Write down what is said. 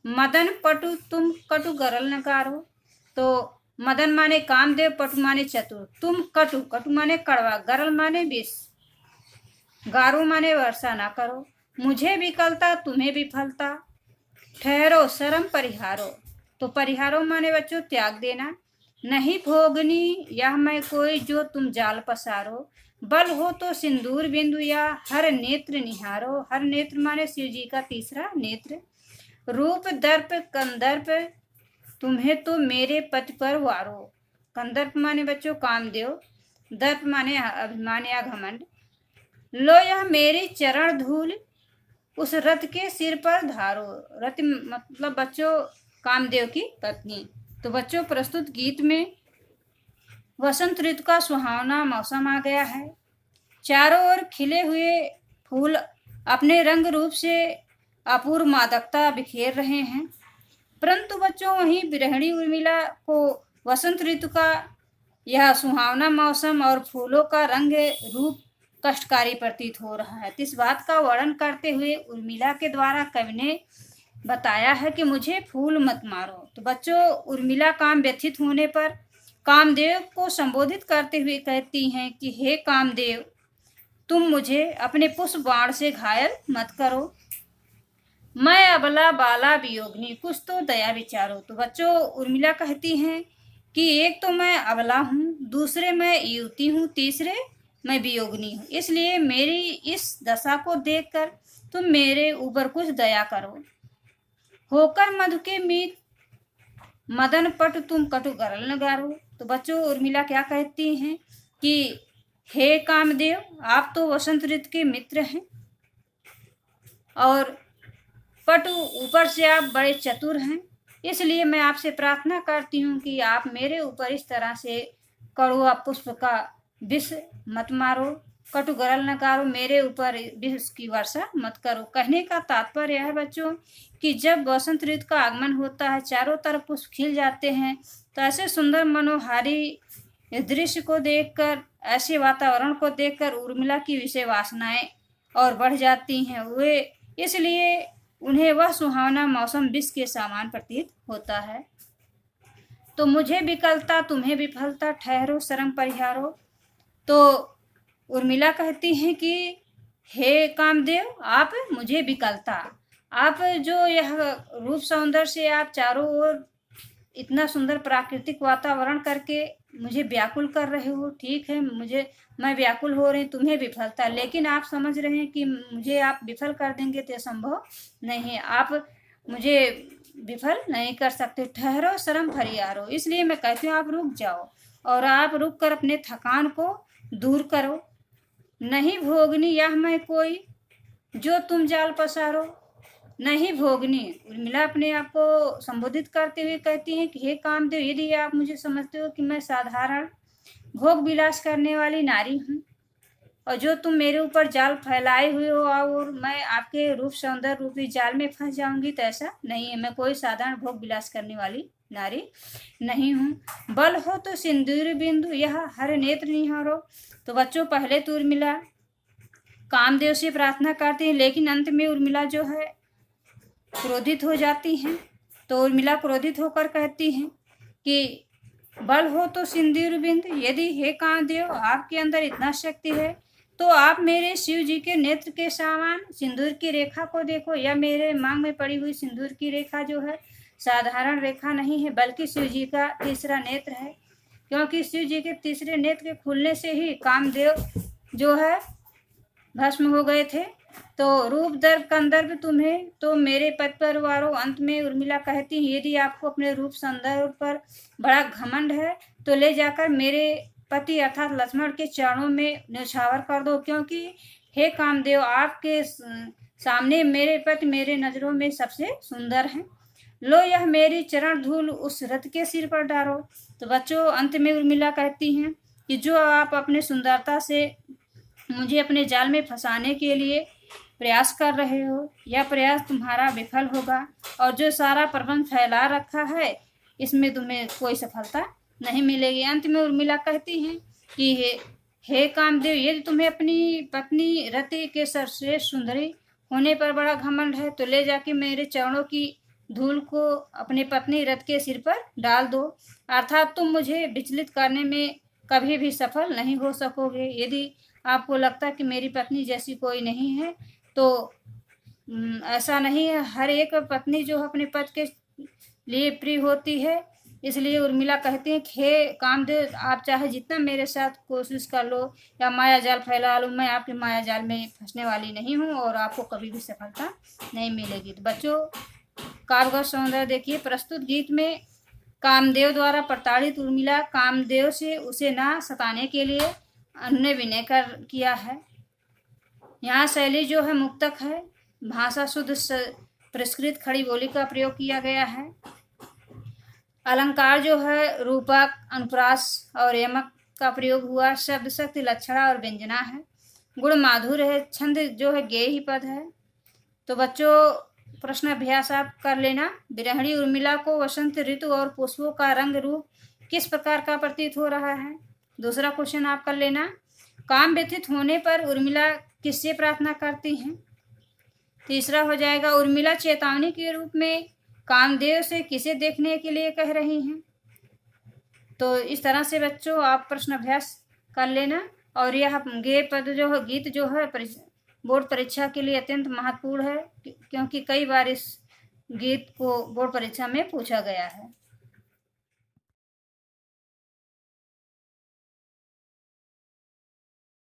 मदन पटु तुम कटु गरल नगारो। तो मदन माने कामदेव, पटु माने चतुर, तुम कटु, कटु माने कड़वा, गरल माने विष, गारो माने वर्षा ना करो। मुझे विकलता तुम्हें विफलता, ठहरो शर्म परिहारो। तो परिहारो माने बच्चों त्याग देना। नहीं भोगनी यह मैं कोई जो तुम जाल पसारो, बल हो तो सिंदूर बिंदु या हर नेत्र निहारो। हर नेत्र माने शिव जी का तीसरा नेत्र। रूप दर्प कंदर्प तुम्हें तो मेरे पति पर वारो। कंदर्प माने बच्चों कामदेव, दर्प माने अभिमान या घमंड। लो यह मेरी चरण धूल उस रथ के सिर पर धारो। रथ मतलब बच्चों कामदेव की पत्नी। तो बच्चों प्रस्तुत गीत में वसंत ऋतु का सुहावना मौसम आ गया है। चारों ओर खिले हुए फूल अपने रंग रूप से अपूर्व मादकता बिखेर रहे हैं, परंतु बच्चों वहीं गृहिणी उर्मिला को वसंत ऋतु का यह सुहावना मौसम और फूलों का रंग रूप कष्टकारी प्रतीत हो रहा है। इस बात का वर्णन करते हुए उर्मिला के द्वारा कवि ने बताया है कि मुझे फूल मत मारो। तो बच्चों उर्मिला काम व्यथित होने पर कामदेव को संबोधित करते हुए कहती हैं कि हे कामदेव, तुम मुझे अपने पुष्प बाण से घायल मत करो। मैं अबला बाला वियोगिनी, कुछ तो दया विचारो। तो बच्चों उर्मिला कहती हैं कि एक तो मैं अबला हूँ, दूसरे मैं युवती हूँ, तीसरे मैं वियोगिनी हूँ, इसलिए मेरी इस दशा को देखकर तुम मेरे ऊपर कुछ दया करो। होकर मधु के मीत मदन पट तुम कटु गरल नगारो। तो बच्चों उर्मिला क्या कहती हैं कि हे कामदेव, आप तो वसंत ऋतु के मित्र हैं और पटु ऊपर से आप बड़े चतुर हैं, इसलिए मैं आपसे प्रार्थना करती हूँ कि आप मेरे ऊपर इस तरह से कड़वा पुष्प का विष मत मारो, कटु गरल न करो, मेरे ऊपर विष की वर्षा मत करो। कहने का तात्पर्य है बच्चों कि जब वसंत ऋतु का आगमन होता है, चारों तरफ पुष्प खिल जाते हैं, तो ऐसे सुंदर मनोहारी दृश्य को देखकर, ऐसे वातावरण को देखकर उर्मिला की विषय वासनाएं और बढ़ जाती हैं। वे इसलिए उन्हें वह सुहावना मौसम विष के समान प्रतीत होता है। तो मुझे विकलता तुम्हें विफलता, ठहरो शर्म परिहारो। तो उर्मिला कहती हैं कि हे कामदेव, आप मुझे विकलता, आप जो यह रूप सौंदर्य से आप चारों ओर इतना सुंदर प्राकृतिक वातावरण करके मुझे व्याकुल कर रहे हो, ठीक है, मैं व्याकुल हो रही, तुम्हें विफलता, लेकिन आप समझ रहे हैं कि मुझे आप विफल कर देंगे तो संभव नहीं है, आप मुझे विफल नहीं कर सकते। ठहरो शर्म फरियारो, इसलिए मैं कहती हूँ आप रुक जाओ और आप रुक कर अपने थकान को दूर करो। नहीं भोगनी यह मैं कोई जो तुम जाल पसारो। नहीं भोगनी, उर्मिला अपने आप को संबोधित करते हुए कहती हैं कि हे कामदेव, यदि आप मुझे समझते हो कि मैं साधारण भोग विलास करने वाली नारी हूँ और जो तुम मेरे ऊपर जाल फैलाए हुए हो और मैं आपके रूप सौंदर्य रूपी जाल में फंस जाऊंगी, तो ऐसा नहीं है। मैं कोई साधारण भोग विलास करने वाली नारी नहीं हूँ। बल हो तो सिंदूर बिंदु यह हर नेत्र निहारो। तो बच्चों पहले तो उर्मिला कामदेव से प्रार्थना करती है, लेकिन अंत में उर्मिला जो है क्रोधित हो जाती हैं। तो उर्मिला क्रोधित होकर कहती हैं कि बल हो तो सिंदूर बिंदु, यदि हे कामदेव आपके अंदर इतना शक्ति है तो आप मेरे शिव जी के नेत्र के समान सिंदूर की रेखा को देखो। या मेरे मांग में पड़ी हुई सिंदूर की रेखा जो है साधारण रेखा नहीं है, बल्कि शिव जी का तीसरा नेत्र है, क्योंकि शिव जी के तीसरे नेत्र के खुलने से ही कामदेव जो है भस्म हो गए थे। तो रूप दर्प कंदर्प तुम्हें तो मेरे पद पर वारो। अंत में उर्मिला कहती है, यदि आपको अपने रूप सौंदर्य पर बड़ा घमंड है तो ले जाकर मेरे पति अर्थात लक्ष्मण के चरणों में न्यौछावर कर दो, क्योंकि हे कामदेव आपके सामने मेरे पति मेरे नजरों में सबसे सुंदर हैं। लो यह मेरी चरण धूल उस रथ के सिर पर डालो। तो बच्चों अंत में उर्मिला कहती हैं कि जो आप अपने सुंदरता से मुझे अपने जाल में फंसाने के लिए प्रयास कर रहे हो, यह प्रयास तुम्हारा विफल होगा और जो सारा प्रबंध फैला रखा है इसमें तुम्हें कोई सफलता नहीं मिलेगी। अंत में उर्मिला कहती हैं कि हे कामदेव, यदि तुम्हें अपनी पत्नी रति के सर्वश्रेष्ठ सुंदरी होने पर बड़ा घमंड है तो ले जाके मेरे चरणों की धूल को अपनी पत्नी रथ के सिर पर डाल दो, अर्थात तुम मुझे विचलित करने में कभी भी सफल नहीं हो सकोगे। यदि आपको लगता कि मेरी पत्नी जैसी कोई नहीं है तो ऐसा नहीं है। हर एक पत्नी जो अपने पति के लिए प्रिय होती है। इसलिए उर्मिला कहती है, हे कामदेव, आप चाहे जितना मेरे साथ कोशिश कर लो या माया जाल फैला लो, मैं आपके माया जाल में फंसने वाली नहीं हूँ और आपको कभी भी सफलता नहीं मिलेगी। तो बच्चों, काव्य सौंदर्य देखिए। प्रस्तुत गीत में कामदेव द्वारा प्रताड़ित उर्मिला कामदेव से उसे ना सताने के लिए अनुनय विनय किया है। यहाँ शैली जो है मुक्तक है, भाषा शुद्ध परिष्कृत खड़ी बोली का प्रयोग किया गया है। अलंकार जो है रूपक, अनुप्रास और यमक का प्रयोग हुआ। शब्द शक्ति, लक्षणा और व्यंजना है। गुण माधुर्य है। छंद जो है गेय पद है। तो बच्चों, प्रश्न अभ्यास आप कर लेना। विरहिणी उर्मिला को वसंत ऋतु और पुष्पों का रंग रूप किस प्रकार का प्रतीत हो रहा है। दूसरा क्वेश्चन आप कर लेना, काम व्यतीत होने पर उर्मिला किससे प्रार्थना करती हैं। तीसरा हो जाएगा, उर्मिला चेतावनी के रूप में कामदेव से किसे देखने के लिए कह रही हैं। तो इस तरह से बच्चों आप प्रश्न अभ्यास कर लेना। और यह गेय पद जो है, गीत जो है, बोर्ड परीक्षा के लिए अत्यंत महत्वपूर्ण है, क्योंकि कई बार इस गीत को बोर्ड परीक्षा में पूछा गया है।